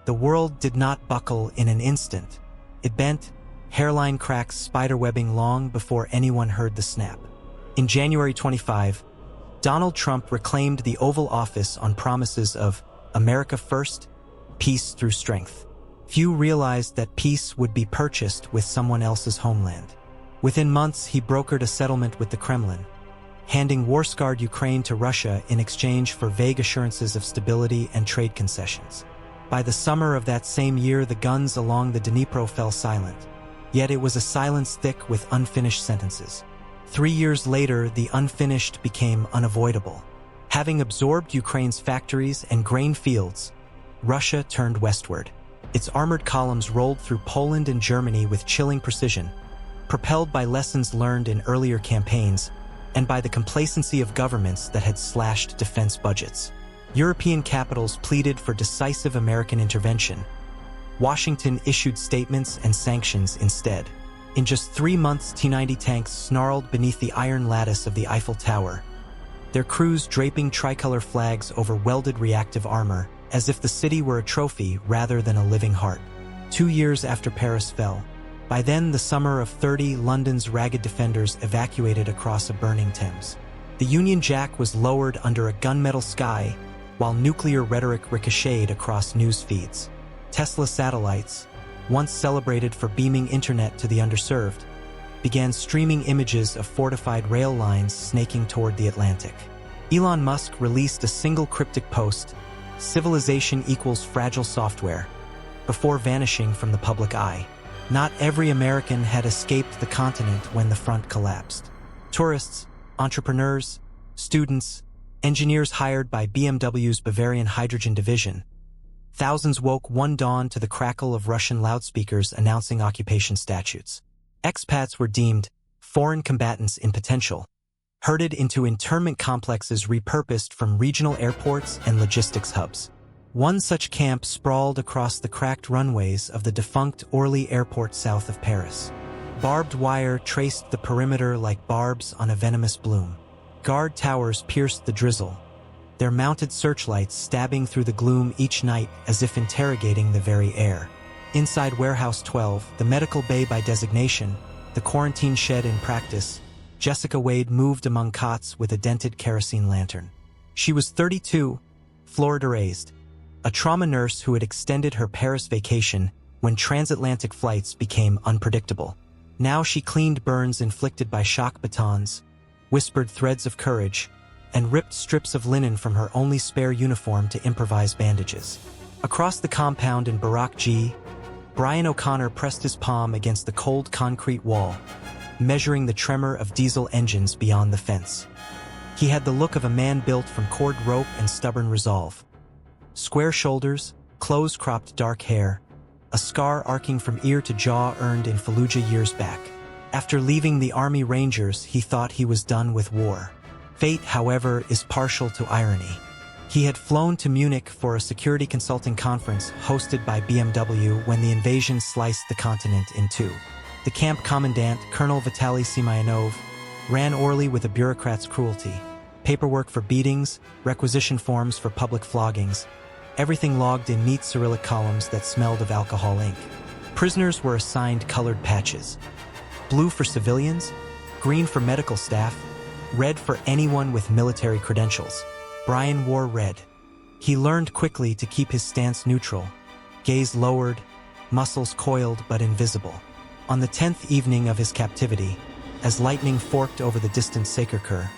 The world did not buckle in an instant. It bent, hairline cracks spiderwebbing long before anyone heard the snap. In January 25, Donald Trump reclaimed the Oval Office on promises of America first, peace through strength. Few realized that peace would be purchased with someone else's homeland. Within months, he brokered a settlement with the Kremlin, handing war-scarred Ukraine to Russia in exchange for vague assurances of stability and trade concessions. By the summer of that same year, the guns along the Dnipro fell silent. Yet it was a silence thick with unfinished sentences. 3 years later, the unfinished became unavoidable. Having absorbed Ukraine's factories and grain fields, Russia turned westward. Its armored columns rolled through Poland and Germany with chilling precision, propelled by lessons learned in earlier campaigns and by the complacency of governments that had slashed defense budgets. European capitals pleaded for decisive American intervention. Washington issued statements and sanctions instead. In just 3 months, T-90 tanks snarled beneath the iron lattice of the Eiffel Tower, their crews draping tricolor flags over welded reactive armor, as if the city were a trophy rather than a living heart. 2 years after Paris fell, by then the summer of '30, London's ragged defenders evacuated across a burning Thames. The Union Jack was lowered under a gunmetal sky, while nuclear rhetoric ricocheted across news feeds. Tesla satellites, once celebrated for beaming internet to the underserved, began streaming images of fortified rail lines snaking toward the Atlantic. Elon Musk released a single cryptic post, "Civilization equals fragile software," before vanishing from the public eye. Not every American had escaped the continent when the front collapsed. Tourists, entrepreneurs, students, engineers hired by BMW's Bavarian hydrogen division. Thousands woke one dawn to the crackle of Russian loudspeakers announcing occupation statutes. Expats were deemed foreign combatants in potential, herded into internment complexes repurposed from regional airports and logistics hubs. One such camp sprawled across the cracked runways of the defunct Orly Airport south of Paris. Barbed wire traced the perimeter like barbs on a venomous bloom. Guard towers pierced the drizzle, their mounted searchlights stabbing through the gloom each night as if interrogating the very air. Inside Warehouse 12, the medical bay by designation, the quarantine shed in practice, Jessica Wade moved among cots with a dented kerosene lantern. She was 32, Florida-raised, a trauma nurse who had extended her Paris vacation when transatlantic flights became unpredictable. Now she cleaned burns inflicted by shock batons, whispered threads of courage, and ripped strips of linen from her only spare uniform to improvise bandages. Across the compound in Barack G, Brian O'Connor pressed his palm against the cold concrete wall, measuring the tremor of diesel engines beyond the fence. He had the look of a man built from cord rope and stubborn resolve. Square shoulders, close-cropped dark hair, a scar arcing from ear to jaw earned in Fallujah years back. After leaving the Army Rangers, he thought he was done with war. Fate, however, is partial to irony. He had flown to Munich for a security consulting conference hosted by BMW when the invasion sliced the continent in two. The camp commandant, Colonel Vitaly Semyonov, ran Orly with a bureaucrat's cruelty. Paperwork for beatings, requisition forms for public floggings, everything logged in neat Cyrillic columns that smelled of alcohol ink. Prisoners were assigned colored patches. Blue for civilians, green for medical staff, red for anyone with military credentials. Brian wore red. He learned quickly to keep his stance neutral, gaze lowered, muscles coiled but invisible. On the 10th evening of his captivity, as lightning forked over the distant Sacre-Cœur,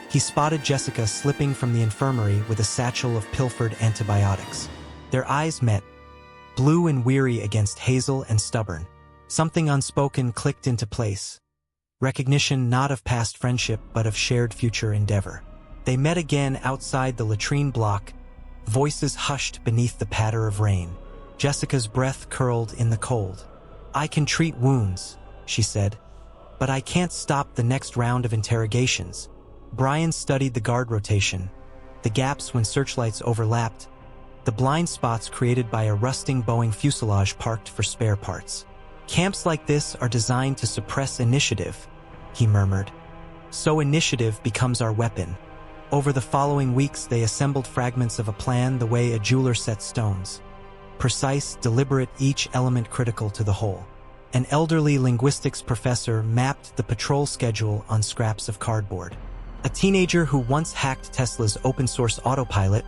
he spotted Jessica slipping from the infirmary with a satchel of pilfered antibiotics. Their eyes met, blue and weary against hazel and stubborn. Something unspoken clicked into place. Recognition not of past friendship but of shared future endeavor. They met again outside the latrine block, voices hushed beneath the patter of rain. Jessica's breath curled in the cold. "I can treat wounds," she said, "but I can't stop the next round of interrogations." Brian studied the guard rotation, the gaps when searchlights overlapped, the blind spots created by a rusting Boeing fuselage parked for spare parts. "Camps like this are designed to suppress initiative," he murmured. "So initiative becomes our weapon." Over the following weeks, they assembled fragments of a plan the way a jeweler sets stones. precise, deliberate, each element critical to the whole. An elderly linguistics professor mapped the patrol schedule on scraps of cardboard. A teenager who once hacked Tesla's open-source autopilot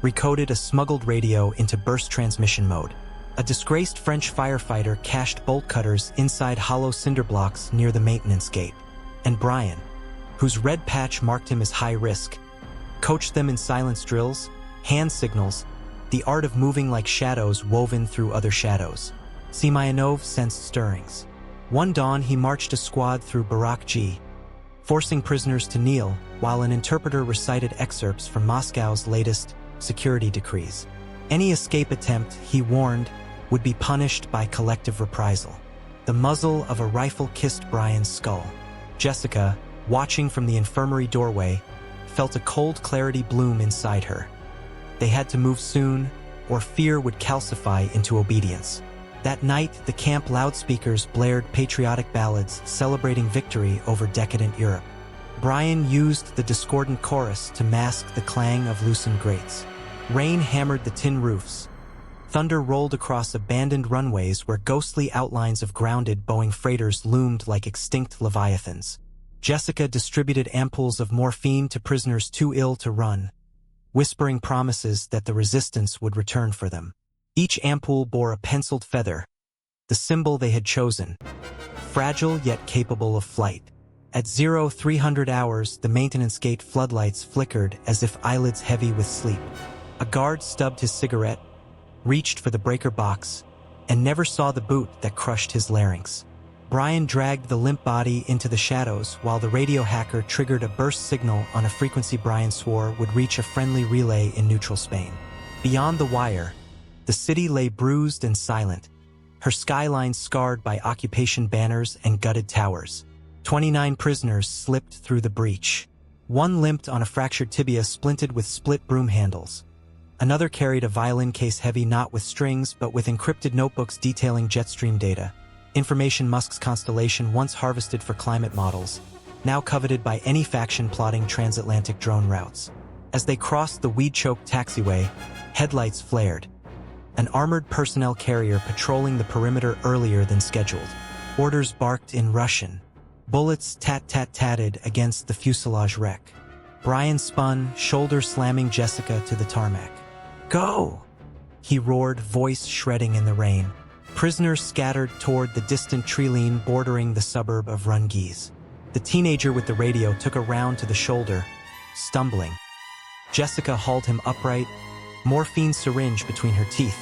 recoded a smuggled radio into burst transmission mode. A disgraced French firefighter cached bolt cutters inside hollow cinder blocks near the maintenance gate. And Brian, whose red patch marked him as high risk, coached them in silence drills, hand signals, the art of moving like shadows woven through other shadows. Simayanov sensed stirrings. One dawn he marched a squad through Barak G, forcing prisoners to kneel while an interpreter recited excerpts from Moscow's latest security decrees. Any escape attempt, he warned, would be punished by collective reprisal. The muzzle of a rifle kissed Brian's skull. Jessica, watching from the infirmary doorway, felt a cold clarity bloom inside her. They had to move soon, or fear would calcify into obedience. That night, the camp loudspeakers blared patriotic ballads celebrating victory over decadent Europe. Brian used the discordant chorus to mask the clang of loosened grates. Rain hammered the tin roofs. Thunder rolled across abandoned runways where ghostly outlines of grounded Boeing freighters loomed like extinct leviathans. Jessica distributed ampoules of morphine to prisoners too ill to run, whispering promises that the resistance would return for them. Each ampoule bore a penciled feather, the symbol they had chosen, fragile yet capable of flight. At 0300 hours, the maintenance gate floodlights flickered as if eyelids heavy with sleep. A guard stubbed his cigarette, reached for the breaker box, and never saw the boot that crushed his larynx. Brian dragged the limp body into the shadows while the radio hacker triggered a burst signal on a frequency Brian swore would reach a friendly relay in neutral Spain. Beyond the wire, the city lay bruised and silent, her skyline scarred by occupation banners and gutted towers. 29 prisoners slipped through the breach. One limped on a fractured tibia splinted with split broom handles. Another carried a violin case heavy not with strings but with encrypted notebooks detailing jetstream data. Information Musk's constellation once harvested for climate models, now coveted by any faction plotting transatlantic drone routes. As they crossed the weed-choked taxiway, headlights flared. An armored personnel carrier patrolling the perimeter earlier than scheduled. Orders barked in Russian. Bullets tat-tat-tatted against the fuselage wreck. Brian spun, shoulder slamming Jessica to the tarmac. "Go!" he roared, voice shredding in the rain. Prisoners scattered toward the distant tree line bordering the suburb of Rungies. The teenager with the radio took a round to the shoulder, stumbling. Jessica hauled him upright, morphine syringe between her teeth,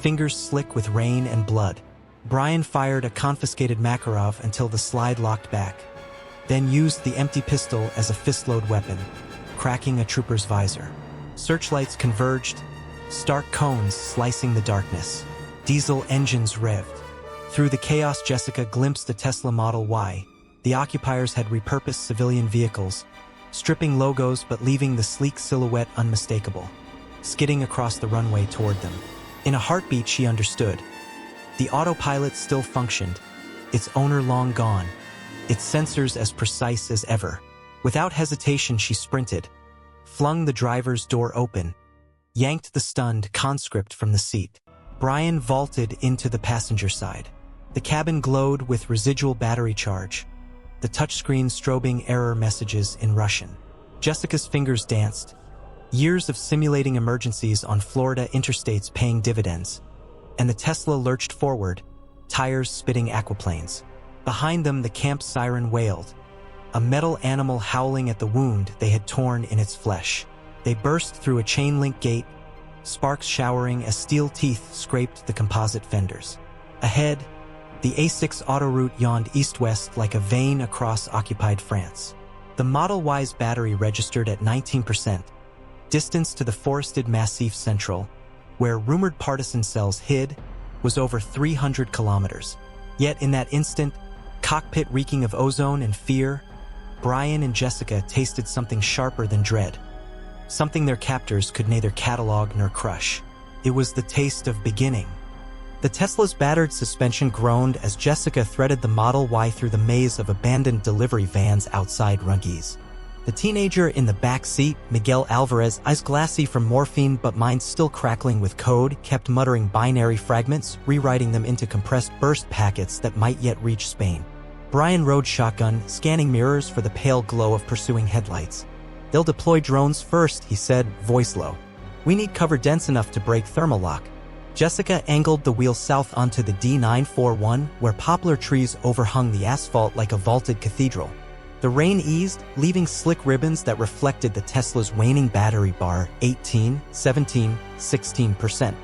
fingers slick with rain and blood. Brian fired a confiscated Makarov until the slide locked back, then used the empty pistol as a fistload weapon, cracking a trooper's visor. Searchlights converged, stark cones slicing the darkness. Diesel engines revved. Through the chaos, Jessica glimpsed the Tesla Model Y. The occupiers had repurposed civilian vehicles, stripping logos but leaving the sleek silhouette unmistakable, skidding across the runway toward them. In a heartbeat, she understood. The autopilot still functioned, its owner long gone, its sensors as precise as ever. Without hesitation, she sprinted, flung the driver's door open, yanked the stunned conscript from the seat. Brian vaulted into the passenger side. The cabin glowed with residual battery charge, the touchscreen strobing error messages in Russian. Jessica's fingers danced, years of simulating emergencies on Florida interstates paying dividends, and the Tesla lurched forward, tires spitting aquaplanes. Behind them, the camp siren wailed, a metal animal howling at the wound they had torn in its flesh. They burst through a chain-link gate, sparks showering as steel teeth scraped the composite fenders. Ahead, the A6 autoroute yawned east-west like a vein across occupied France. The Model Y's battery registered at 19%, distance to the forested Massif Central, where rumored partisan cells hid, was over 300 kilometers. Yet in that instant, cockpit reeking of ozone and fear, Brian and Jessica tasted something sharper than dread, something their captors could neither catalog nor crush. It was the taste of beginning. The Tesla's battered suspension groaned as Jessica threaded the Model Y through the maze of abandoned delivery vans outside Rungies. The teenager in the back seat, Miguel Alvarez, eyes glassy from morphine but mind still crackling with code, kept muttering binary fragments, rewriting them into compressed burst packets that might yet reach Spain. Brian rode shotgun, scanning mirrors for the pale glow of pursuing headlights. "They'll deploy drones first," he said, voice low. "We need cover dense enough to break thermal lock." Jessica angled the wheel south onto the D941, where poplar trees overhung the asphalt like a vaulted cathedral. The rain eased, leaving slick ribbons that reflected the Tesla's waning battery bar, 18, 17, 16%.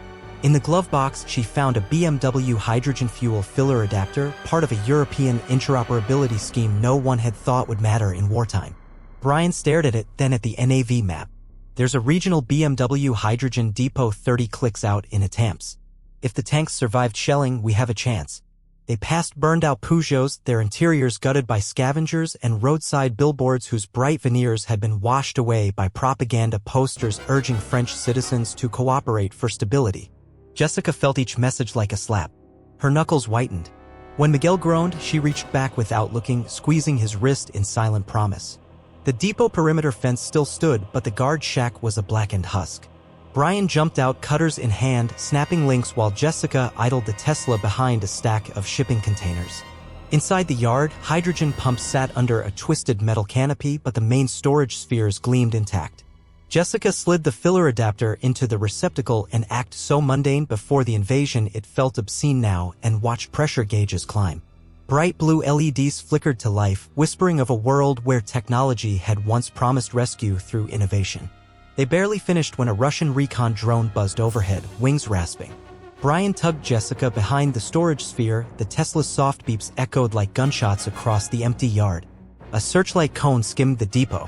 In the glove box, she found a BMW hydrogen fuel filler adapter, part of a European interoperability scheme no one had thought would matter in wartime. Brian stared at it, then at the NAV map. "There's a regional BMW hydrogen depot 30 clicks out in Atamps. If the tanks survived shelling, we have a chance." They passed burned-out Peugeots, their interiors gutted by scavengers, and roadside billboards whose bright veneers had been washed away by propaganda posters urging French citizens to cooperate for stability. Jessica felt each message like a slap. Her knuckles whitened. When Miguel groaned, she reached back without looking, squeezing his wrist in silent promise. The depot perimeter fence still stood, but the guard shack was a blackened husk. Brian jumped out, cutters in hand, snapping links while Jessica idled the Tesla behind a stack of shipping containers. Inside the yard, hydrogen pumps sat under a twisted metal canopy, but the main storage spheres gleamed intact. Jessica slid the filler adapter into the receptacle, an act so mundane before the invasion it felt obscene now, and watched pressure gauges climb. Bright blue LEDs flickered to life, whispering of a world where technology had once promised rescue through innovation. They barely finished when a Russian recon drone buzzed overhead, wings rasping. Brian tugged Jessica behind the storage sphere, the Tesla's soft beeps echoed like gunshots across the empty yard. A searchlight cone skimmed the depot.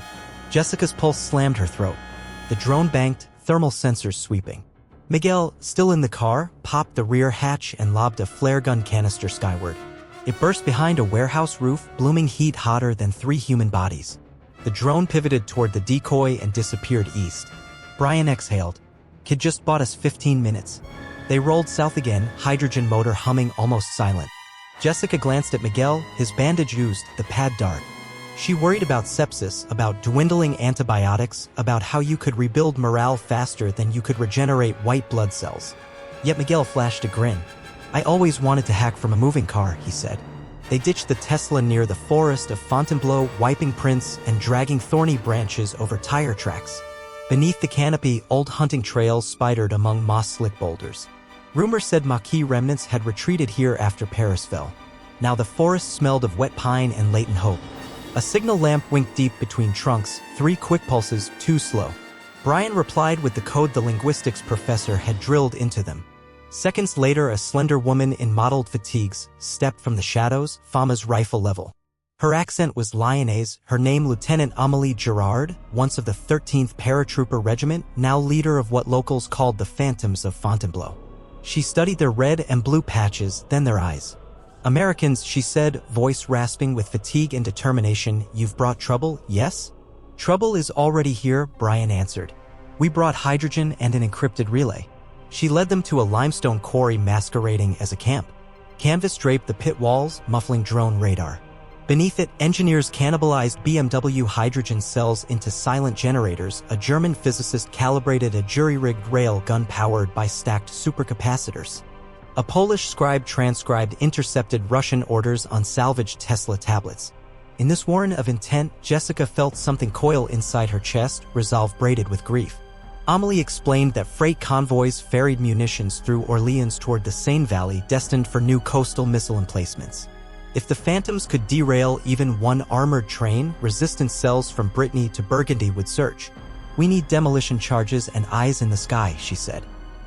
Jessica's pulse slammed her throat. The drone banked, thermal sensors sweeping. Miguel, still in the car, popped the rear hatch and lobbed a flare gun canister skyward. It burst behind a warehouse roof, blooming heat hotter than 3 human bodies. The drone pivoted toward the decoy and disappeared east. Brian exhaled. "Kid just bought us 15 minutes. They rolled south again, hydrogen motor humming almost silent. Jessica glanced at Miguel, his bandage used, the pad dark. She worried about sepsis, about dwindling antibiotics, about how you could rebuild morale faster than you could regenerate white blood cells. Yet Miguel flashed a grin. "I always wanted to hack from a moving car," he said. They ditched the Tesla near the forest of Fontainebleau, wiping prints and dragging thorny branches over tire tracks. Beneath the canopy, old hunting trails spidered among moss-slick boulders. Rumor said Maquis remnants had retreated here after Paris fell. Now the forest smelled of wet pine and latent hope. A signal lamp winked deep between trunks, 3 quick pulses, 2 slow. Brian replied with the code the linguistics professor had drilled into them. Seconds later, a slender woman in mottled fatigues stepped from the shadows, Fama's rifle level. Her accent was Lyonnaise, her name Lieutenant Amélie Girard, once of the 13th Paratrooper Regiment, now leader of what locals called the Phantoms of Fontainebleau. She studied their red and blue patches, then their eyes. "Americans," she said, voice rasping with fatigue and determination, "you've brought trouble, yes?" "Trouble is already here," Brian answered. "We brought hydrogen and an encrypted relay." She led them to a limestone quarry masquerading as a camp. Canvas draped the pit walls, muffling drone radar. Beneath it, engineers cannibalized BMW hydrogen cells into silent generators. A German physicist calibrated a jury-rigged rail gun powered by stacked supercapacitors. A Polish scribe transcribed intercepted Russian orders on salvaged Tesla tablets. In this warren of intent, Jessica felt something coil inside her chest, resolve braided with grief. Amélie explained that freight convoys ferried munitions through Orleans toward the Seine Valley, destined for new coastal missile emplacements. If the Phantoms could derail even one armored train, resistance cells from Brittany to Burgundy would surge. "We need demolition charges and eyes in the sky," she said.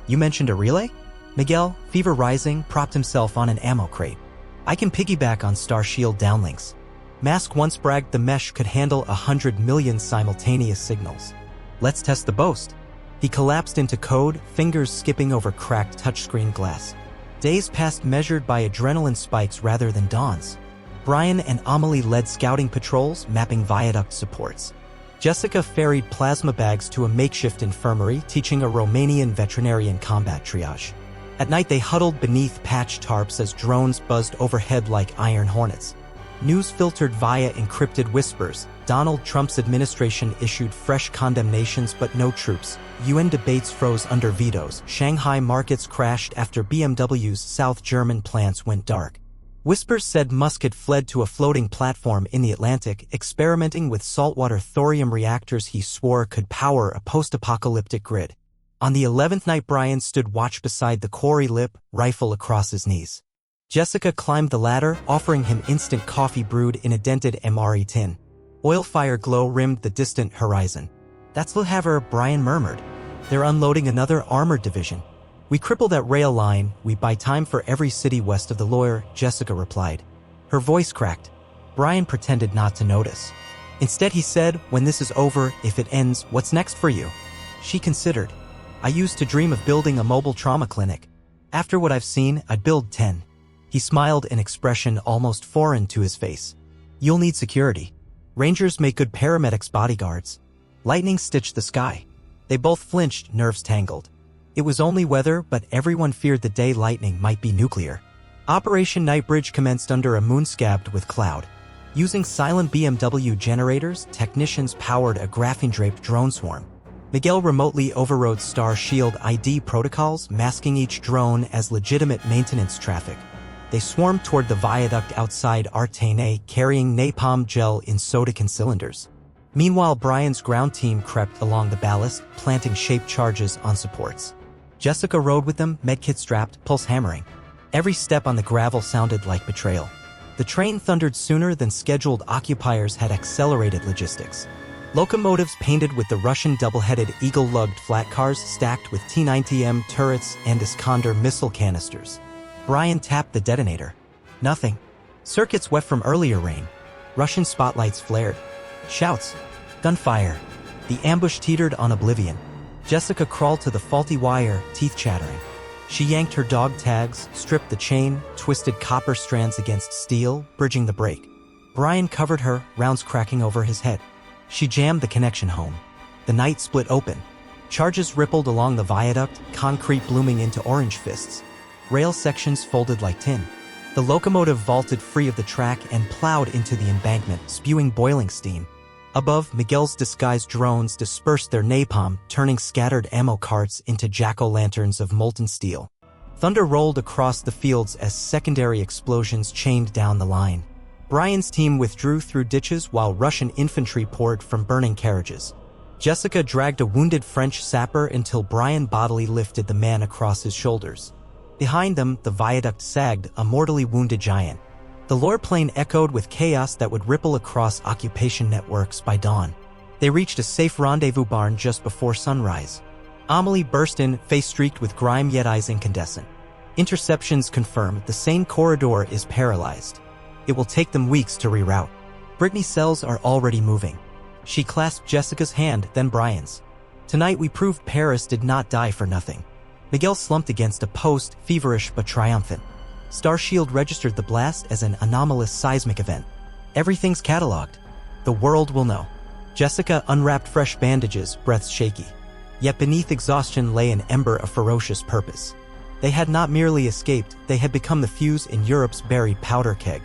"You mentioned a relay?" Miguel, fever rising, propped himself on an ammo crate. "I can piggyback on Star Shield downlinks. Mask once bragged the mesh could handle 100 million simultaneous signals. Let's test the boast." He collapsed into code, fingers skipping over cracked touchscreen glass. Days passed measured by adrenaline spikes rather than dawns. Brian and Amélie led scouting patrols, mapping viaduct supports. Jessica ferried plasma bags to a makeshift infirmary, teaching a Romanian veterinarian combat triage. At night they huddled beneath patch tarps as drones buzzed overhead like iron hornets. News filtered via encrypted whispers. Donald Trump's administration issued fresh condemnations but no troops. UN debates froze under vetoes. Shanghai markets crashed after BMW's South German plants went dark. Whispers said Musk had fled to a floating platform in the Atlantic, experimenting with saltwater thorium reactors he swore could power a post-apocalyptic grid. On the 11th night, Brian stood watch beside the quarry lip, rifle across his knees. Jessica climbed the ladder, offering him instant coffee brewed in a dented MRE tin. Oil fire glow rimmed the distant horizon. "That's Le Havre," Brian murmured. "They're unloading another armored division. We cripple that rail line, we buy time for every city west of the Loire," Jessica replied. Her voice cracked. Brian pretended not to notice. Instead he said, "When this is over, if it ends, what's next for you?" She considered. "I used to dream of building a mobile trauma clinic. After what I've seen, I'd build 10. He smiled, an expression almost foreign to his face. "You'll need security. Rangers make good paramedics bodyguards." Lightning stitched the sky. They both flinched, nerves tangled. It was only weather, but everyone feared the day lightning might be nuclear. Operation Nightbridge commenced under a moon scabbed with cloud. Using silent BMW generators, technicians powered a graphene-draped drone swarm. Miguel remotely overrode Star Shield ID protocols, masking each drone as legitimate maintenance traffic. They swarmed toward the viaduct outside Artane, carrying napalm gel in soda-can cylinders. Meanwhile, Brian's ground team crept along the ballast, planting shaped charges on supports. Jessica rode with them, medkit strapped, pulse hammering. Every step on the gravel sounded like betrayal. The train thundered sooner than scheduled. Occupiers had accelerated logistics. Locomotives painted with the Russian double-headed eagle-lugged flat cars stacked with T-90M turrets and Iskander missile canisters. Brian tapped the detonator. Nothing. Circuits wet from earlier rain. Russian spotlights flared. Shouts. Gunfire. The ambush teetered on oblivion. Jessica crawled to the faulty wire, teeth chattering. She yanked her dog tags, stripped the chain, twisted copper strands against steel, bridging the break. Brian covered her, rounds cracking over his head. She jammed the connection home. The night split open. Charges rippled along the viaduct, concrete blooming into orange fists. Rail sections folded like tin. The locomotive vaulted free of the track and plowed into the embankment, spewing boiling steam. Above, Miguel's disguised drones dispersed their napalm, turning scattered ammo carts into jack-o'-lanterns of molten steel. Thunder rolled across the fields as secondary explosions chained down the line. Brian's team withdrew through ditches while Russian infantry poured from burning carriages. Jessica dragged a wounded French sapper until Brian bodily lifted the man across his shoulders. Behind them, the viaduct sagged, a mortally wounded giant. The Loire plain echoed with chaos that would ripple across occupation networks by dawn. They reached a safe rendezvous barn just before sunrise. Amelie burst in, face streaked with grime yet eyes incandescent. Interceptions confirm the same corridor is paralyzed. It will take them weeks to reroute. Brittany's cells are already moving. She clasped Jessica's hand, then Brian's. "Tonight we proved Paris did not die for nothing." Miguel slumped against a post, feverish but triumphant. Starshield registered the blast as an anomalous seismic event. "Everything's cataloged. The world will know." Jessica unwrapped fresh bandages, breath shaky. Yet beneath exhaustion lay an ember of ferocious purpose. They had not merely escaped, they had become the fuse in Europe's buried powder keg.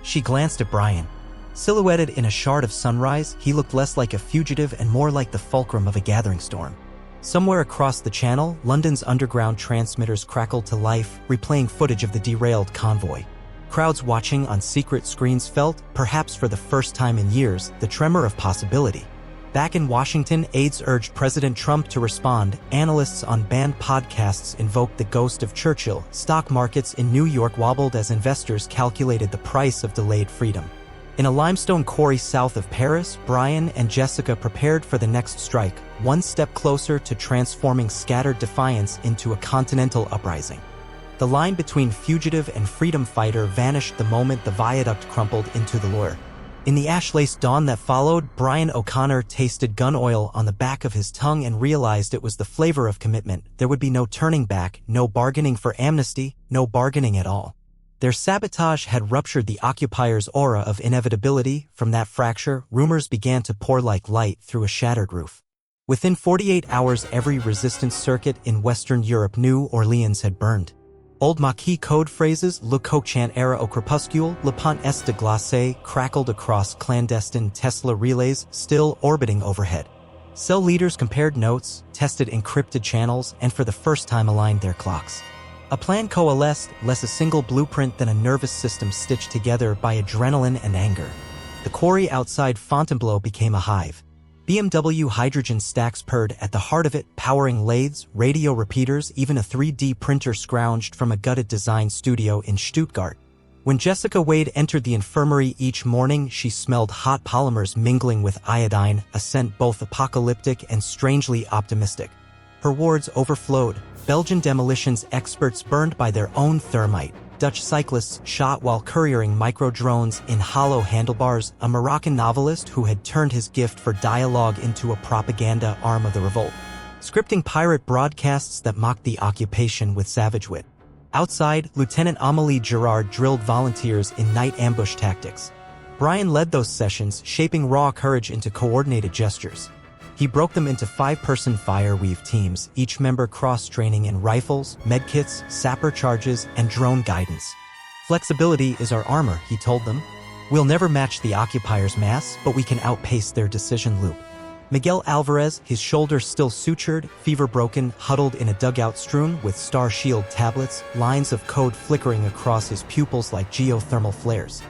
She glanced at Brian. Silhouetted in a shard of sunrise, he looked less like a fugitive and more like the fulcrum of a gathering storm. Somewhere across the channel, London's underground transmitters crackled to life, replaying footage of the derailed convoy. Crowds watching on secret screens felt, perhaps for the first time in years, the tremor of possibility. Back in Washington, aides urged President Trump to respond. Analysts on banned podcasts invoked the ghost of Churchill. Stock markets in New York wobbled as investors calculated the price of delayed freedom. In a limestone quarry south of Paris, Brian and Jessica prepared for the next strike, one step closer to transforming scattered defiance into a continental uprising. The line between fugitive and freedom fighter vanished the moment the viaduct crumpled into the Loire. In the ash-laced dawn that followed, Brian O'Connor tasted gun oil on the back of his tongue and realized it was the flavor of commitment. There would be no turning back, no bargaining for amnesty, no bargaining at all. Their sabotage had ruptured the occupiers' aura of inevitability. From that fracture, rumors began to pour like light through a shattered roof. Within 48 hours, every resistance circuit in Western Europe knew Orleans had burned. Old Maquis code phrases Le Coq era au crépuscule, Le Pont est de glace crackled across clandestine Tesla relays still orbiting overhead. Cell leaders compared notes, tested encrypted channels, and for the first time aligned their clocks. A plan coalesced, less a single blueprint than a nervous system stitched together by adrenaline and anger. The quarry outside Fontainebleau became a hive. BMW hydrogen stacks purred at the heart of it, powering lathes, radio repeaters, even a 3D printer scrounged from a gutted design studio in Stuttgart. When Jessica Wade entered the infirmary each morning, she smelled hot polymers mingling with iodine, a scent both apocalyptic and strangely optimistic. Her wards overflowed. Belgian demolitions experts burned by their own thermite. Dutch cyclists shot while couriering micro-drones in hollow handlebars. A Moroccan novelist who had turned his gift for dialogue into a propaganda arm of the revolt, scripting pirate broadcasts that mocked the occupation with savage wit. Outside, Lieutenant Amélie Girard drilled volunteers in night ambush tactics. Brian led those sessions, shaping raw courage into coordinated gestures. He broke them into 5-person fire-weave teams, each member cross-training in rifles, medkits, sapper charges, and drone guidance. Flexibility is our armor, he told them. We'll never match the occupiers' mass, but we can outpace their decision loop. Miguel Alvarez, his shoulder still sutured, fever-broken, huddled in a dugout strewn with Star Shield tablets, lines of code flickering across his pupils like geothermal flares.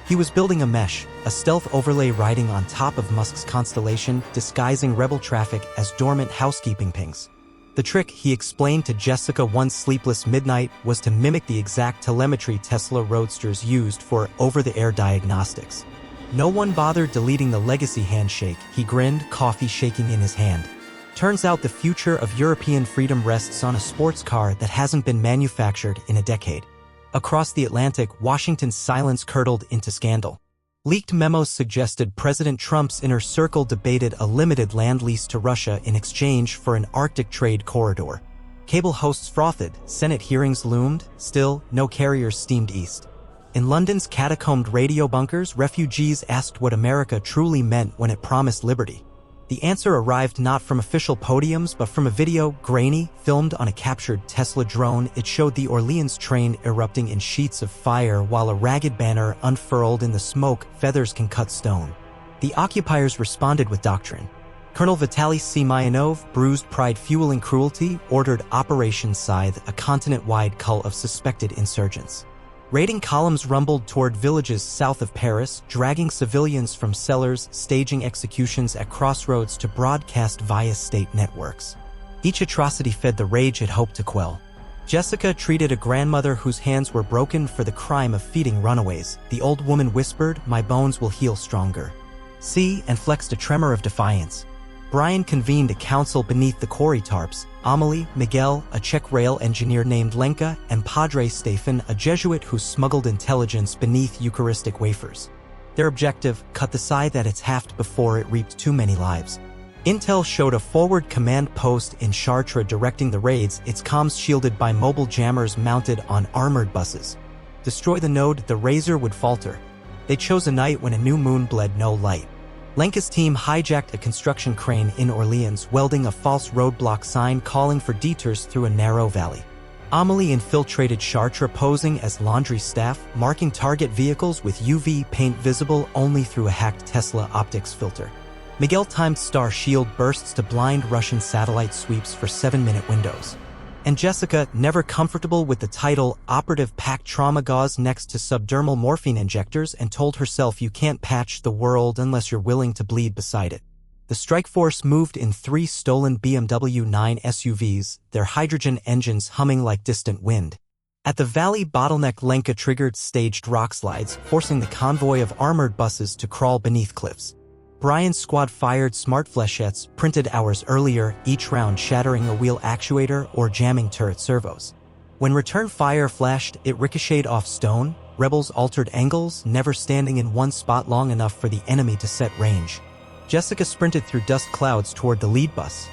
He was building a mesh, a stealth overlay riding on top of Musk's constellation, disguising rebel traffic as dormant housekeeping pings. The trick, he explained to Jessica one sleepless midnight, was to mimic the exact telemetry Tesla Roadsters used for over-the-air diagnostics. No one bothered deleting the legacy handshake, he grinned, coffee shaking in his hand. Turns out the future of European freedom rests on a sports car that hasn't been manufactured in a decade. Across the Atlantic, Washington's silence curdled into scandal. Leaked memos suggested President Trump's inner circle debated a limited land lease to Russia in exchange for an Arctic trade corridor. Cable hosts frothed, Senate hearings loomed, still, no carriers steamed east. In London's catacombed radio bunkers, refugees asked what America truly meant when it promised liberty. The answer arrived not from official podiums but from a video, grainy, filmed on a captured Tesla drone. It showed the Orleans train erupting in sheets of fire while a ragged banner unfurled in the smoke. Feathers can cut stone. The occupiers responded with doctrine. Colonel Vitaly Semyonov, bruised pride fueling cruelty, ordered Operation Scythe, a continent-wide cull of suspected insurgents. Raiding columns rumbled toward villages south of Paris, dragging civilians from cellars, staging executions at crossroads to broadcast via state networks. Each atrocity fed the rage it hoped to quell. Jessica treated a grandmother whose hands were broken for the crime of feeding runaways. The old woman whispered, "My bones will heal stronger." See, and flexed a tremor of defiance. Brian convened a council beneath the quarry tarps. Amélie, Miguel, a Czech rail engineer named Lenka, and Padre Stefan, a Jesuit who smuggled intelligence beneath Eucharistic wafers. Their objective, cut the scythe at its haft before it reaped too many lives. Intel showed a forward command post in Chartres directing the raids, its comms shielded by mobile jammers mounted on armored buses. Destroy the node, the razor would falter. They chose a night when a new moon bled no light. Lenka's team hijacked a construction crane in Orleans, welding a false roadblock sign calling for detours through a narrow valley. Amélie infiltrated Chartres posing as laundry staff, marking target vehicles with UV paint visible only through a hacked Tesla optics filter. Miguel timed Star Shield bursts to blind Russian satellite sweeps for 7-minute windows. And Jessica, never comfortable with the title, operative packed trauma gauze next to subdermal morphine injectors and told herself you can't patch the world unless you're willing to bleed beside it. The strike force moved in 3 stolen BMW 9 SUVs, their hydrogen engines humming like distant wind. At the valley bottleneck, Lenka triggered staged rock slides, forcing the convoy of armored buses to crawl beneath cliffs. Brian's squad fired smart flechettes, printed hours earlier, each round shattering a wheel actuator or jamming turret servos. When return fire flashed, it ricocheted off stone. Rebels altered angles, never standing in one spot long enough for the enemy to set range. Jessica sprinted through dust clouds toward the lead bus.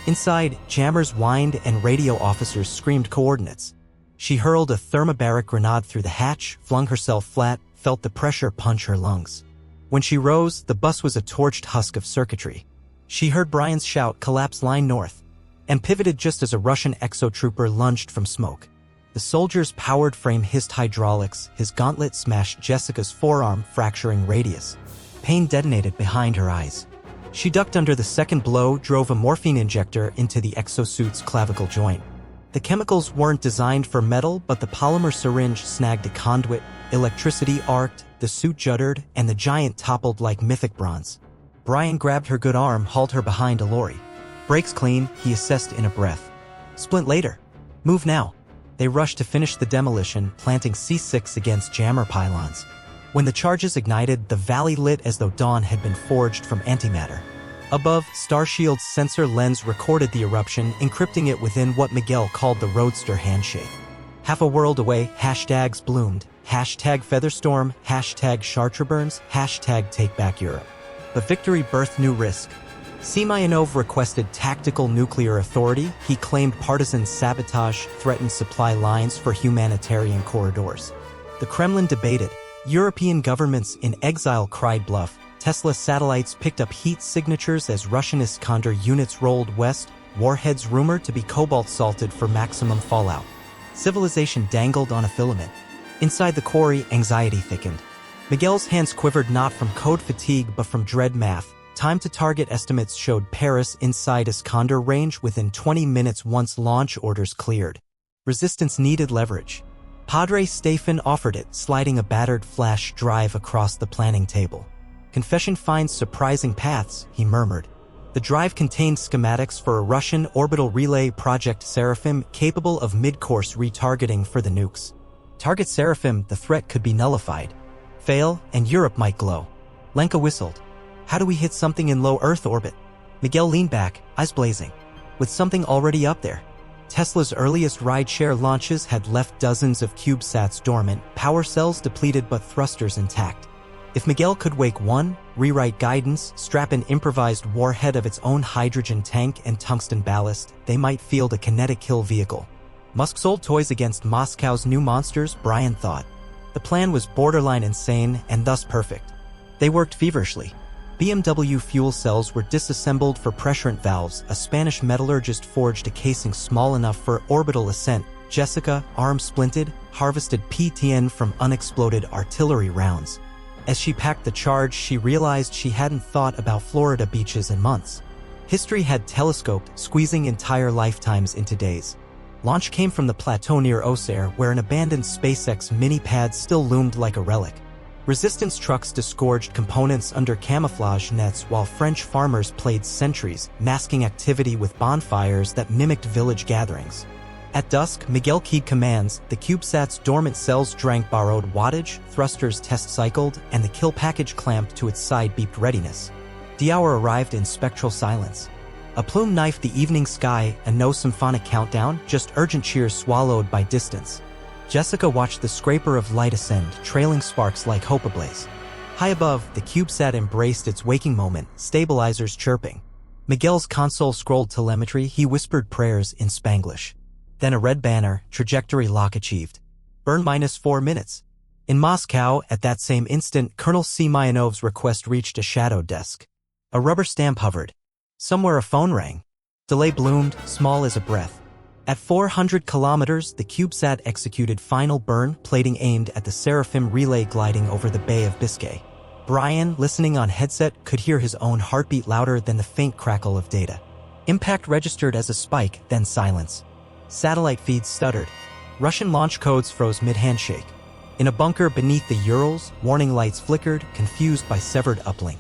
Inside, jammers whined and radio officers screamed coordinates. She hurled a thermobaric grenade through the hatch, flung herself flat, felt the pressure punch her lungs. When she rose, the bus was a torched husk of circuitry. She heard Brian's shout, "Collapse line north," and pivoted just as a Russian exotrooper lunged from smoke. The soldier's powered frame hissed hydraulics, his gauntlet smashed Jessica's forearm, fracturing radius. Pain detonated behind her eyes. She ducked under the second blow, drove a morphine injector into the exosuit's clavicle joint. The chemicals weren't designed for metal, but the polymer syringe snagged a conduit, electricity arced, the suit juddered, and the giant toppled like mythic bronze. Brian grabbed her good arm, hauled her behind a lorry. Brakes clean, he assessed in a breath. Splint later. Move now. They rushed to finish the demolition, planting C6 against jammer pylons. When the charges ignited, the valley lit as though dawn had been forged from antimatter. Above, Starshield's sensor lens recorded the eruption, encrypting it within what Miguel called the Roadster handshake. Half a world away, hashtags bloomed. Hashtag Featherstorm, hashtag Chartreburns, hashtag Take Back Europe. But victory birthed new risk. Semyonov requested tactical nuclear authority. He claimed partisan sabotage threatened supply lines for humanitarian corridors. The Kremlin debated. European governments in exile cried bluff. Tesla satellites picked up heat signatures as Russian Iskander units rolled west, warheads rumored to be cobalt-salted for maximum fallout. Civilization dangled on a filament. Inside the quarry, anxiety thickened. Miguel's hands quivered not from code fatigue but from dread math. Time to target estimates showed Paris inside Iskander range within 20 minutes once launch orders cleared. Resistance needed leverage. Padre Stefan offered it, sliding a battered flash drive across the planning table. Confession finds surprising paths, he murmured. The drive contained schematics for a Russian orbital relay project Seraphim capable of mid-course retargeting for the nukes. Target Seraphim, the threat could be nullified. Fail, and Europe might glow. Lenka whistled. How do we hit something in low Earth orbit? Miguel leaned back, eyes blazing. With something already up there. Tesla's earliest rideshare launches had left dozens of CubeSats dormant, power cells depleted but thrusters intact. If Miguel could wake one, rewrite guidance, strap an improvised warhead of its own hydrogen tank and tungsten ballast, they might field a kinetic kill vehicle. Musk sold toys against Moscow's new monsters, Brian thought. The plan was borderline insane and thus perfect. They worked feverishly. BMW fuel cells were disassembled for pressurant valves. A Spanish metallurgist forged a casing small enough for orbital ascent. Jessica, arm splinted, harvested PTN from unexploded artillery rounds. As she packed the charge, she realized she hadn't thought about Florida beaches in months. History had telescoped, squeezing entire lifetimes into days. Launch came from the plateau near Auxerre, where an abandoned SpaceX mini-pad still loomed like a relic. Resistance trucks disgorged components under camouflage nets while French farmers played sentries, masking activity with bonfires that mimicked village gatherings. At dusk, Miguel keyed commands. The CubeSat's dormant cells drank borrowed wattage, thrusters test-cycled, and the kill package clamped to its side beeped readiness. The hour arrived in spectral silence. A plume knifed the evening sky, and no symphonic countdown, just urgent cheers swallowed by distance. Jessica watched the scraper of light ascend, trailing sparks like hope ablaze. High above, the CubeSat embraced its waking moment, stabilizers chirping. Miguel's console scrolled telemetry. He whispered prayers in Spanglish. Then a red banner, trajectory lock achieved. Burn -4 minutes. In Moscow, at that same instant, Colonel Semyonov's request reached a shadow desk. A rubber stamp hovered. Somewhere a phone rang. Delay bloomed, small as a breath. At 400 kilometers, the CubeSat executed final burn, plating aimed at the Seraphim relay gliding over the Bay of Biscay. Brian, listening on headset, could hear his own heartbeat louder than the faint crackle of data. Impact registered as a spike, then silence. Satellite feeds stuttered. Russian launch codes froze mid-handshake. In a bunker beneath the Urals, warning lights flickered, confused by severed uplink.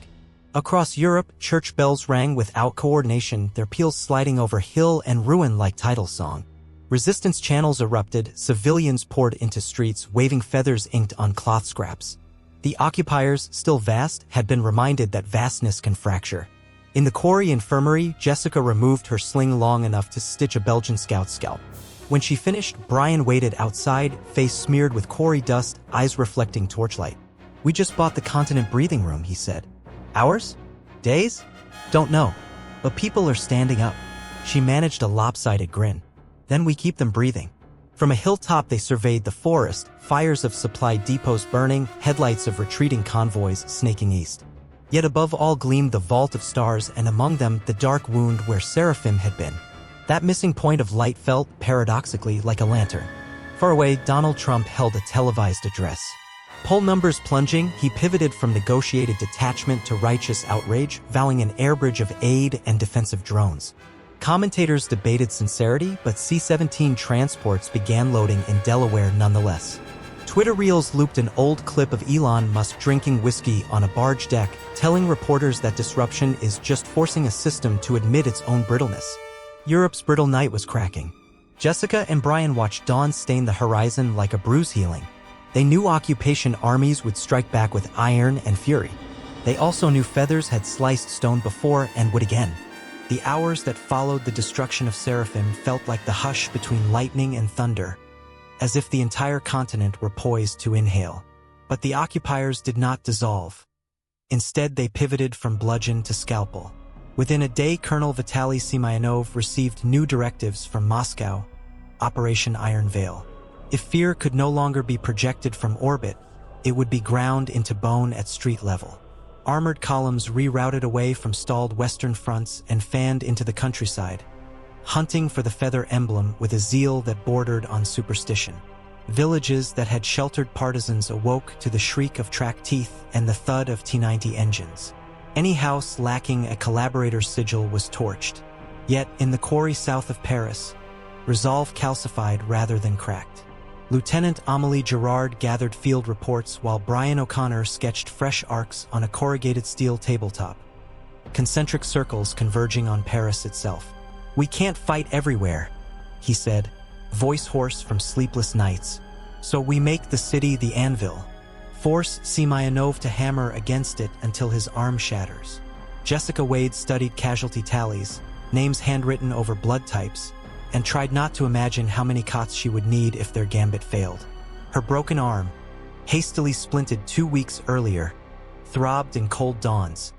Across Europe, church bells rang without coordination, their peals sliding over hill and ruin like tidal song. Resistance channels erupted, civilians poured into streets, waving feathers inked on cloth scraps. The occupiers, still vast, had been reminded that vastness can fracture. In the quarry infirmary, Jessica removed her sling long enough to stitch a Belgian scout's scalp. When she finished, Brian waited outside, face smeared with quarry dust, eyes reflecting torchlight. "We just bought the continent breathing room," he said. "Hours? Days? Don't know. But people are standing up." She managed a lopsided grin. "Then we keep them breathing." From a hilltop they surveyed the forest, fires of supply depots burning, headlights of retreating convoys snaking east. Yet above all gleamed the vault of stars, and among them the dark wound where Seraphim had been. That missing point of light felt, paradoxically, like a lantern. Far away, Donald Trump held a televised address. Poll numbers plunging, he pivoted from negotiated detachment to righteous outrage, vowing an air bridge of aid and defensive drones. Commentators debated sincerity, but C-17 transports began loading in Delaware nonetheless. Twitter Reels looped an old clip of Elon Musk drinking whiskey on a barge deck, telling reporters that disruption is just forcing a system to admit its own brittleness. Europe's brittle night was cracking. Jessica and Brian watched dawn stain the horizon like a bruise healing. They knew occupation armies would strike back with iron and fury. They also knew feathers had sliced stone before and would again. The hours that followed the destruction of Seraphim felt like the hush between lightning and thunder, as if the entire continent were poised to inhale. But the occupiers did not dissolve. Instead, they pivoted from bludgeon to scalpel. Within a day, Colonel Vitaly Semyonov received new directives from Moscow, Operation Iron Veil. If fear could no longer be projected from orbit, it would be ground into bone at street level. Armored columns rerouted away from stalled western fronts and fanned into the countryside, hunting for the feather emblem with a zeal that bordered on superstition. Villages that had sheltered partisans awoke to the shriek of track teeth and the thud of T-90 engines. Any house lacking a collaborator's sigil was torched. Yet, in the quarry south of Paris, resolve calcified rather than cracked. Lieutenant Amélie Girard gathered field reports while Brian O'Connor sketched fresh arcs on a corrugated steel tabletop. Concentric circles converging on Paris itself. "We can't fight everywhere," he said, voice hoarse from sleepless nights. "So we make the city the anvil. Force Semyonov to hammer against it until his arm shatters." Jessica Wade studied casualty tallies, names handwritten over blood types, and tried not to imagine how many cots she would need if their gambit failed. Her broken arm, hastily splinted 2 weeks earlier, throbbed in cold dawns.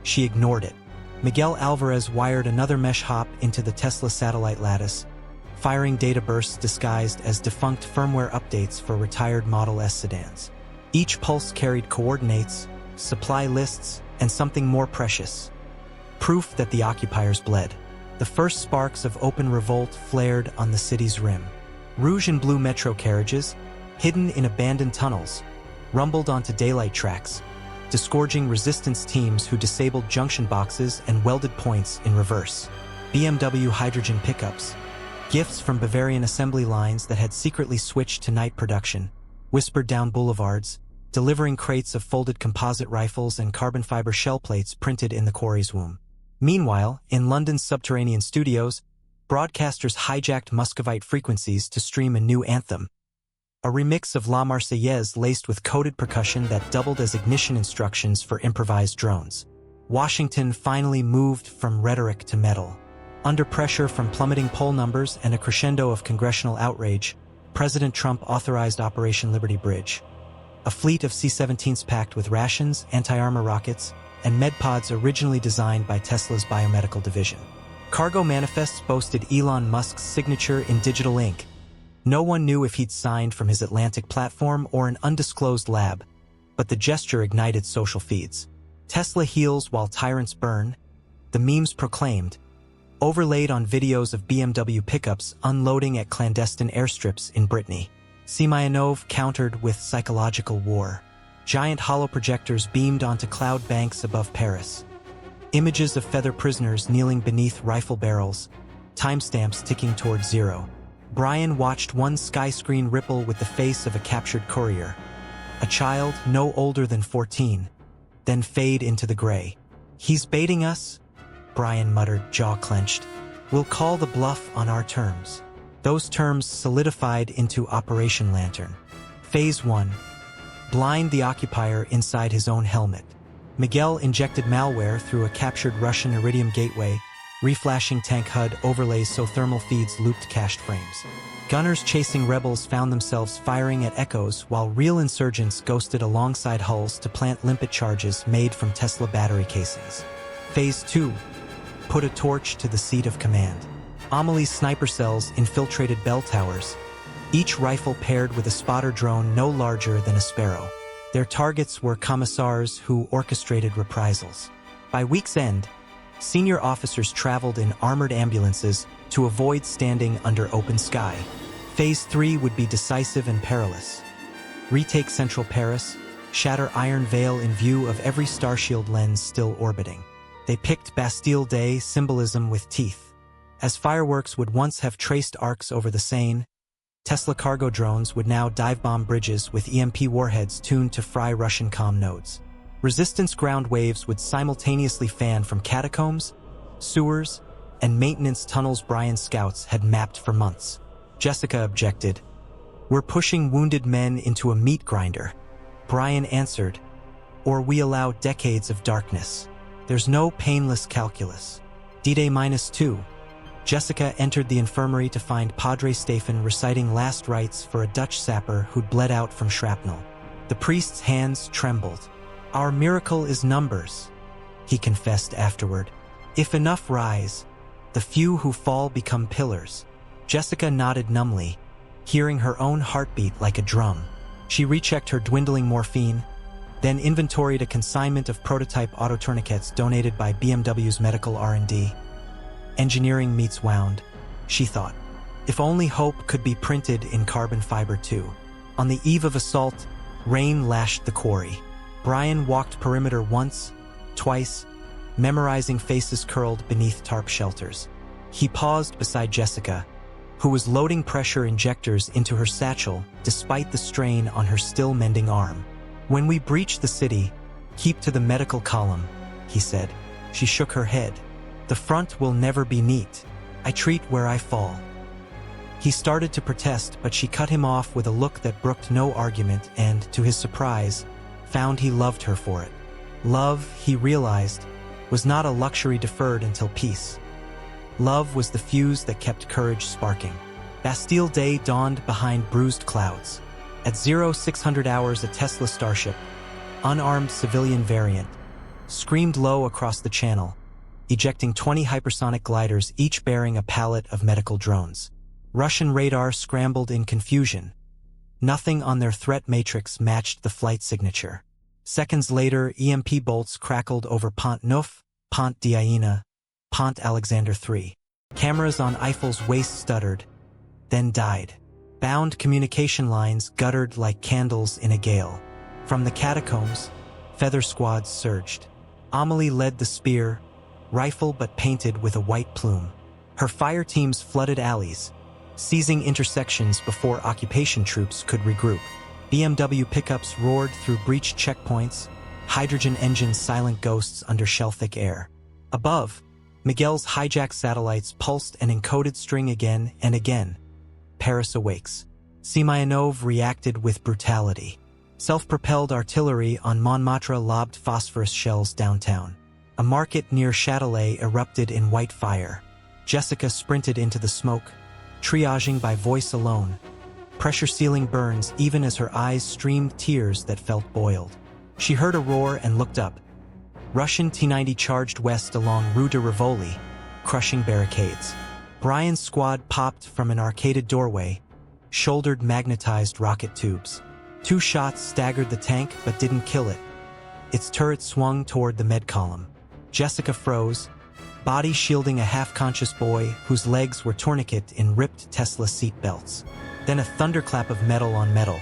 She ignored it. Miguel Alvarez wired another mesh hop into the Tesla satellite lattice, firing data bursts disguised as defunct firmware updates for retired Model S sedans. Each pulse carried coordinates, supply lists, and something more precious: proof that the occupiers bled. The first sparks of open revolt flared on the city's rim. Rouge and blue metro carriages, hidden in abandoned tunnels, rumbled onto daylight tracks, disgorging resistance teams who disabled junction boxes and welded points in reverse. BMW hydrogen pickups, gifts from Bavarian assembly lines that had secretly switched to night production, whispered down boulevards, delivering crates of folded composite rifles and carbon fiber shell plates printed in the quarry's womb. Meanwhile, in London's subterranean studios, broadcasters hijacked Muscovite frequencies to stream a new anthem, a remix of La Marseillaise laced with coded percussion that doubled as ignition instructions for improvised drones. Washington finally moved from rhetoric to metal. Under pressure from plummeting poll numbers and a crescendo of congressional outrage, President Trump authorized Operation Liberty Bridge, a fleet of C-17s packed with rations, anti-armor rockets, and medpods originally designed by Tesla's biomedical division. Cargo manifests boasted Elon Musk's signature in digital ink. No one knew if he'd signed from his Atlantic platform or an undisclosed lab, but the gesture ignited social feeds. "Tesla heals while tyrants burn," the memes proclaimed, overlaid on videos of BMW pickups unloading at clandestine airstrips in Brittany. Semyonov countered with psychological war. Giant hollow projectors beamed onto cloud banks above Paris. Images of feather prisoners kneeling beneath rifle barrels, timestamps ticking toward zero. Brian watched one sky screen ripple with the face of a captured courier, a child no older than 14, then fade into the gray. "He's baiting us," Brian muttered, jaw clenched. "We'll call the bluff on our terms." Those terms solidified into Operation Lantern. Phase 1. Blind the occupier inside his own helmet. Miguel injected malware through a captured Russian Iridium gateway, reflashing tank HUD overlays so thermal feeds looped cached frames. Gunners chasing rebels found themselves firing at echoes while real insurgents ghosted alongside hulls to plant limpet charges made from Tesla battery casings. Phase 2. Put a torch to the seat of command. Amelie's sniper cells infiltrated bell towers, each rifle paired with a spotter drone no larger than a sparrow. Their targets were commissars who orchestrated reprisals. By week's end, senior officers traveled in armored ambulances to avoid standing under open sky, Phase 3 would be decisive and perilous. Retake central Paris, shatter Iron Veil in view of every Starshield lens still orbiting. They picked Bastille Day symbolism with teeth. As fireworks would once have traced arcs over the Seine, Tesla cargo drones would now dive-bomb bridges with EMP warheads tuned to fry Russian comm nodes. Resistance ground waves would simultaneously fan from catacombs, sewers, and maintenance tunnels Brian's scouts had mapped for months. Jessica objected. "We're pushing wounded men into a meat grinder." Brian answered, "Or we allow decades of darkness. There's no painless calculus." D-Day -2. Jessica entered the infirmary to find Padre Stephen reciting last rites for a Dutch sapper who'd bled out from shrapnel. The priest's hands trembled. "Our miracle is numbers," he confessed afterward. "If enough rise, the few who fall become pillars." Jessica nodded numbly, hearing her own heartbeat like a drum. She rechecked her dwindling morphine, then inventoried a consignment of prototype auto tourniquets donated by BMW's medical R&D. Engineering meets wound, she thought. If only hope could be printed in carbon fiber too. On the eve of assault, rain lashed the quarry. Brian walked perimeter once, twice, memorizing faces curled beneath tarp shelters. He paused beside Jessica, who was loading pressure injectors into her satchel despite the strain on her still-mending arm. "When we breach the city, keep to the medical column," he said. She shook her head. "The front will never be neat. I treat where I fall." He started to protest, but she cut him off with a look that brooked no argument and, to his surprise, found he loved her for it. Love, he realized, was not a luxury deferred until peace. Love was the fuse that kept courage sparking. Bastille Day dawned behind bruised clouds. At 0600 hours, a Tesla Starship, unarmed civilian variant, screamed low across the channel, ejecting 20 hypersonic gliders, each bearing a pallet of medical drones. Russian radar scrambled in confusion. Nothing on their threat matrix matched the flight signature. Seconds later, EMP bolts crackled over Pont Neuf, Pont d'Iéna, Pont Alexander III. Cameras on Eiffel's waist stuttered, then died. Bound communication lines guttered like candles in a gale. From the catacombs, feather squads surged. Amelie led the spear, rifle but painted with a white plume. Her fire teams flooded alleys, seizing intersections before occupation troops could regroup. BMW pickups roared through breached checkpoints, hydrogen engines silent ghosts under shell-thick air. Above, Miguel's hijacked satellites pulsed an encoded string again and again. Paris awakes. Simeonov reacted with brutality. Self-propelled artillery on Montmartre lobbed phosphorus shells downtown. A market near Châtelet erupted in white fire. Jessica sprinted into the smoke, triaging by voice alone. Pressure ceiling burns even as her eyes streamed tears that felt boiled. She heard a roar and looked up. Russian T-90 charged west along Rue de Rivoli, crushing barricades. Brian's squad popped from an arcaded doorway, shouldered magnetized rocket tubes. 2 shots staggered the tank but didn't kill it. Its turret swung toward the med column. Jessica froze, body shielding a half-conscious boy whose legs were tourniqueted in ripped Tesla seat belts. Then a thunderclap of metal on metal.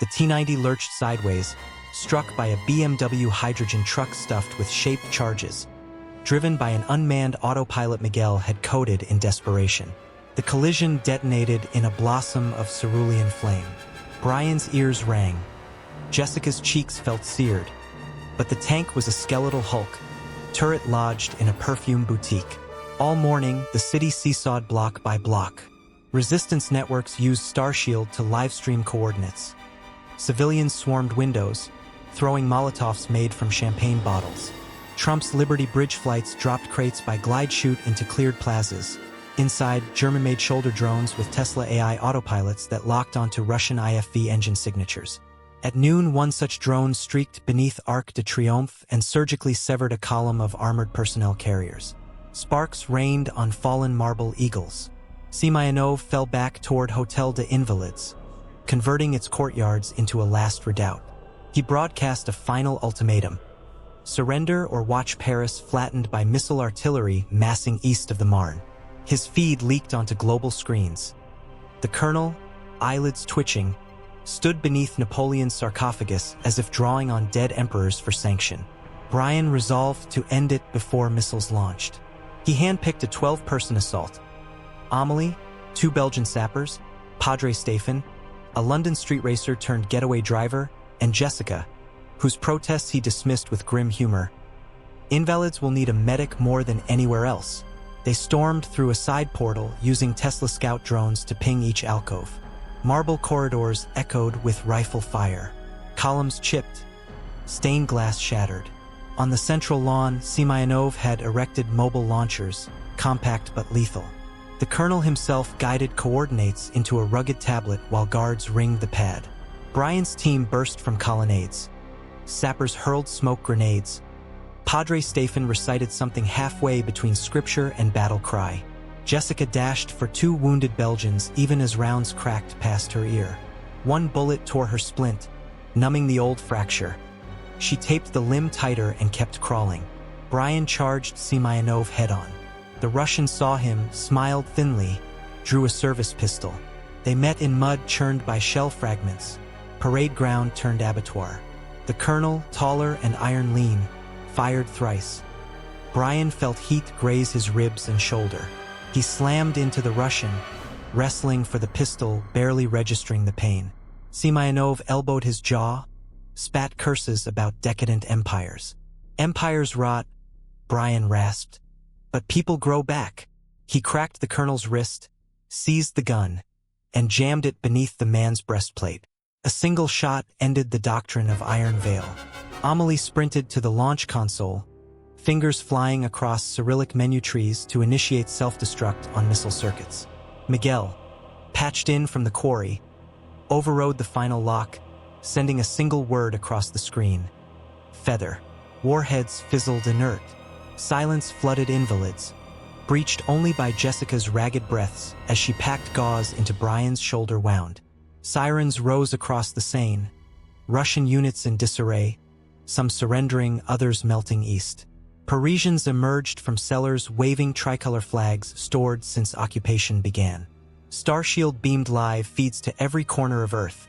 The T-90 lurched sideways, struck by a BMW hydrogen truck stuffed with shaped charges, driven by an unmanned autopilot Miguel had coded in desperation. The collision detonated in a blossom of cerulean flame. Brian's ears rang. Jessica's cheeks felt seared. But the tank was a skeletal hulk, turret lodged in a perfume boutique. All morning, the city seesawed block by block. Resistance networks used Starshield to livestream coordinates. Civilians swarmed windows, throwing Molotovs made from champagne bottles. Trump's Liberty Bridge flights dropped crates by glide chute into cleared plazas. Inside, German-made shoulder drones with Tesla AI autopilots that locked onto Russian IFV engine signatures. At noon, one such drone streaked beneath Arc de Triomphe and surgically severed a column of armored personnel carriers. Sparks rained on fallen marble eagles. Simeonov fell back toward Hotel de Invalides, converting its courtyards into a last redoubt. He broadcast a final ultimatum: surrender or watch Paris flattened by missile artillery massing east of the Marne. His feed leaked onto global screens. The colonel, eyelids twitching, stood beneath Napoleon's sarcophagus as if drawing on dead emperors for sanction. Brian resolved to end it before missiles launched. He handpicked a 12-person assault. Amelie, 2 Belgian sappers, Padre Stefan, a London street racer turned getaway driver, and Jessica, whose protests he dismissed with grim humor. Invalids will need a medic more than anywhere else. They stormed through a side portal using Tesla Scout drones to ping each alcove. Marble corridors echoed with rifle fire. Columns chipped. Stained glass shattered. On the central lawn, Semyonov had erected mobile launchers, compact but lethal. The colonel himself guided coordinates into a rugged tablet while guards ringed the pad. Brian's team burst from colonnades. Sappers hurled smoke grenades. Padre Stefan recited something halfway between scripture and battle cry. Jessica dashed for 2 wounded Belgians even as rounds cracked past her ear. One bullet tore her splint, numbing the old fracture. She taped the limb tighter and kept crawling. Brian charged Semyonov head-on. The Russian saw him, smiled thinly, drew a service pistol. They met in mud churned by shell fragments. Parade ground turned abattoir. The colonel, taller and iron-lean, fired thrice. Brian felt heat graze his ribs and shoulder. He slammed into the Russian, wrestling for the pistol, barely registering the pain. Semyonov elbowed his jaw, spat curses about decadent empires. Empires rot, Brian rasped. But people grow back. He cracked the colonel's wrist, seized the gun, and jammed it beneath the man's breastplate. A single shot ended the doctrine of Iron Veil. Amelie sprinted to the launch console, fingers flying across Cyrillic menu trees to initiate self-destruct on missile circuits. Miguel, patched in from the quarry, overrode the final lock, sending a single word across the screen. Feather. Warheads fizzled inert. Silence flooded invalids, breached only by Jessica's ragged breaths as she packed gauze into Brian's shoulder wound. Sirens rose across the Seine, Russian units in disarray, some surrendering, others melting east. Parisians emerged from cellars waving tricolor flags stored since occupation began. Starshield beamed live feeds to every corner of Earth.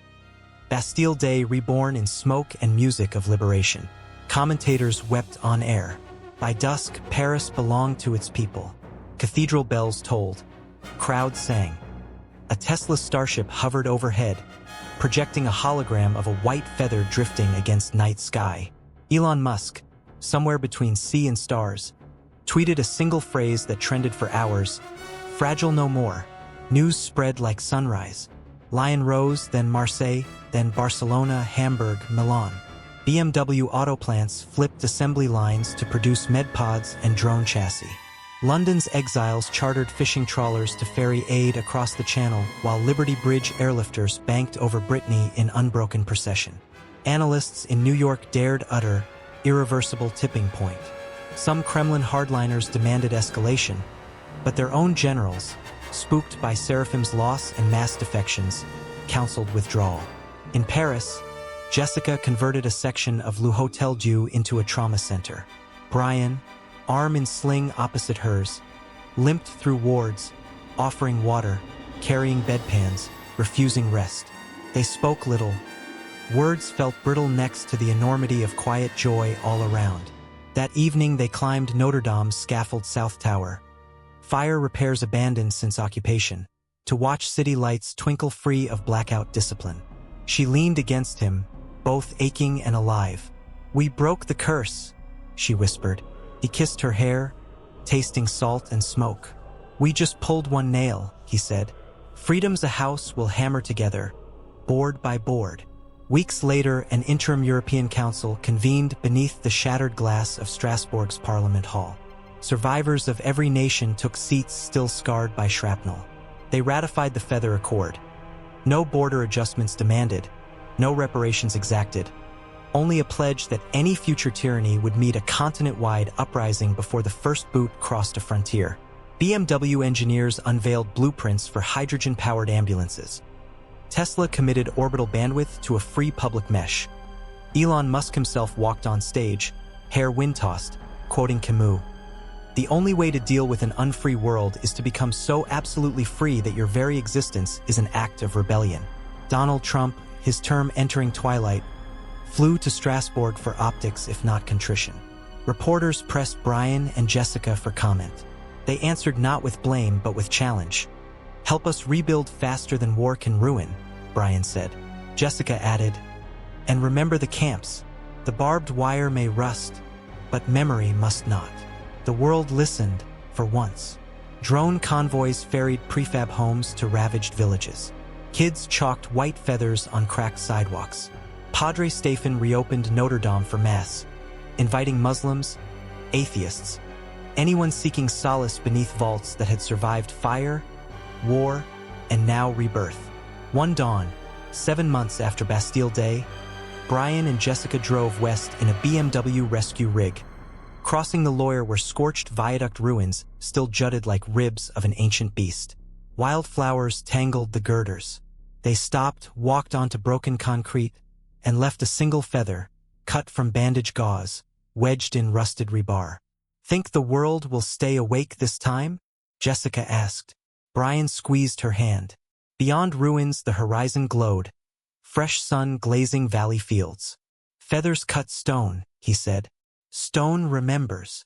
Bastille Day reborn in smoke and music of liberation. Commentators wept on air. By dusk, Paris belonged to its people. Cathedral bells tolled. Crowds sang. A Tesla starship hovered overhead, projecting a hologram of a white feather drifting against night sky. Elon Musk, somewhere between sea and stars, tweeted a single phrase that trended for hours: "Fragile no more." News spread like sunrise. Lyon rose, then Marseille, then Barcelona, Hamburg, Milan. BMW auto plants flipped assembly lines to produce medpods and drone chassis. London's exiles chartered fishing trawlers to ferry aid across the channel while Liberty Bridge airlifters banked over Brittany in unbroken procession. Analysts in New York dared utter irreversible tipping point. Some Kremlin hardliners demanded escalation, but their own generals, spooked by Seraphim's loss and mass defections, counseled withdrawal. In Paris, Jessica converted a section of Le Hotel Dieu into a trauma center. Brian, arm in sling opposite hers, limped through wards, offering water, carrying bedpans, refusing rest. They spoke little. Words felt brittle next to the enormity of quiet joy all around. That evening they climbed Notre Dame's scaffold South Tower, fire repairs abandoned since occupation, to watch city lights twinkle free of blackout discipline. She leaned against him, both aching and alive. "We broke the curse," she whispered. He kissed her hair, tasting salt and smoke. "We just pulled one nail," he said. "Freedom's a house we'll hammer together, board by board." Weeks later, an interim European Council convened beneath the shattered glass of Strasbourg's Parliament Hall. Survivors of every nation took seats still scarred by shrapnel. They ratified the Feather Accord. No border adjustments demanded, no reparations exacted. Only a pledge that any future tyranny would meet a continent-wide uprising before the first boot crossed a frontier. BMW engineers unveiled blueprints for hydrogen-powered ambulances. Tesla committed orbital bandwidth to a free public mesh. Elon Musk himself walked on stage, hair wind-tossed, quoting Camus. The only way to deal with an unfree world is to become so absolutely free that your very existence is an act of rebellion. Donald Trump, his term entering twilight, flew to Strasbourg for optics if not contrition. Reporters pressed Brian and Jessica for comment. They answered not with blame but with challenge. "Help us rebuild faster than war can ruin," Brian said. Jessica added, "And remember the camps. The barbed wire may rust, but memory must not." The world listened, for once. Drone convoys ferried prefab homes to ravaged villages. Kids chalked white feathers on cracked sidewalks. Padre Stephen reopened Notre Dame for Mass, inviting Muslims, atheists, anyone seeking solace beneath vaults that had survived fire, war, and now rebirth. One dawn, 7 months after Bastille Day, Brian and Jessica drove west in a BMW rescue rig. Crossing the Loire were scorched viaduct ruins still jutted like ribs of an ancient beast. Wildflowers tangled the girders. They stopped, walked onto broken concrete, and left a single feather, cut from bandage gauze, wedged in rusted rebar. "Think the world will stay awake this time?" Jessica asked. Brian squeezed her hand. Beyond ruins, the horizon glowed, fresh sun glazing valley fields. "Feathers cut stone," he said. "Stone remembers."